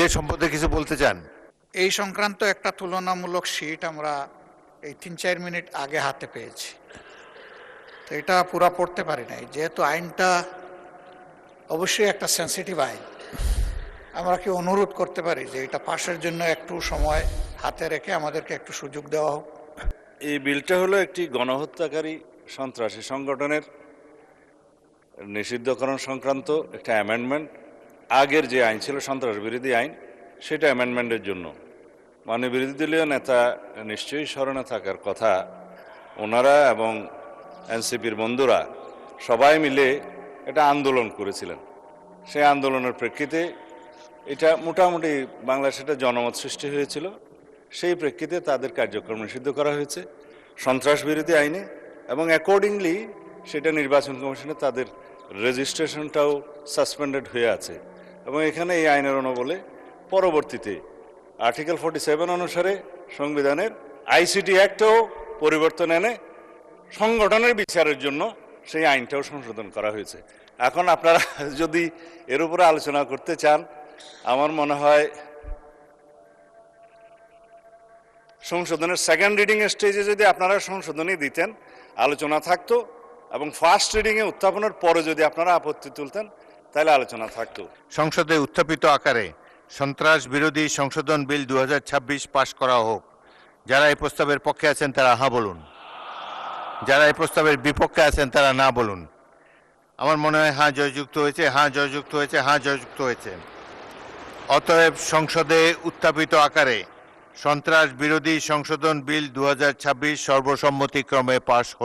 বিলের সম্পর্কে কিছু বলতে চান? এই সংক্রান্ত একটা তুলনামূলক শীট আমরা এই ৩-৪ মিনিট আগে হাতে পেয়েছি। তো এটা পুরা পড়তে পারি নাই, যেহেতু আইনটা অবশ্যই একটা সেন্সিটিভ আইন। আমরা কি অনুরোধ করতে পারি যে এটা পাশের জন্য একটু সময় হাতে রেখে আমাদেরকে একটু সুযোগ দেওয়া হোক? এই বিলটা হলো একটি গণহত্যাকারী সন্ত্রাসী সংগঠনের নিষিদ্ধকরণ সংক্রান্ত একটা অ্যামেন্ডমেন্ট। আগের যে আইন ছিল সন্ত্রাস বিরোধী আইন, সেটা অ্যামেন্ডমেন্টের জন্য। মানে বিরোধী দলীয় নেতা নিশ্চয়ই স্মরণে থাকার কথা, ওনারা এবং এনসিপির বন্ধুরা সবাই মিলে একটা আন্দোলন করেছিলেন। সেই আন্দোলনের প্রেক্ষিতে এটা মোটামুটি বাংলাদেশে একটা জনমত সৃষ্টি হয়েছিল। সেই প্রেক্ষিতে তাদের কার্যক্রম নিষিদ্ধ করা হয়েছে সন্ত্রাস বিরোধী আইনে, এবং অ্যাকর্ডিংলি সেটা নির্বাচন কমিশনে তাদের রেজিস্ট্রেশনটাও সাসপেন্ডেড হয়ে আছে। এবং এখানে এই আইনের অনুবলে পরবর্তীতে আর্টিকেল 47 অনুসারে সংবিধানের আইসিটি অ্যাক্টেও পরিবর্তন এনে সংগঠনের বিচারের জন্য সেই আইনটাও সংশোধন করা হয়েছে। এখন আপনারা যদি এর উপরে আলোচনা করতে চান, আমার মনে হয় সংশোধনের সেকেন্ড রিডিং স্টেজে যদি আপনারা সংশোধনী দিতেন, আলোচনা থাকতো, এবং ফার্স্ট রিডিংয়ে উত্থাপনের পরে যদি আপনারা আপত্তি তুলতেন, তাহলে আলোচনা থাকতো। সংসদে উত্থাপিত আকারে সন্ত্রাস বিরোধী সংশোধন বিল 2026 পাশ করা হোক। যারা এই প্রস্তাবের পক্ষে আছেন তারা হ্যাঁ বলুন, যারা এই প্রস্তাবের বিপক্ষে আছেন তারা না বলুন। আমার মনে হয় হ্যাঁ জয়যুক্ত হয়েছে, হ্যাঁ জয়যুক্ত হয়েছে, হ্যাঁ জয়যুক্ত হয়েছে। অতএব সংসদে উত্থাপিত আকারে সন্ত্রাস বিরোধী সংশোধন বিল 2026 সর্বসম্মতিক্রমে পাশ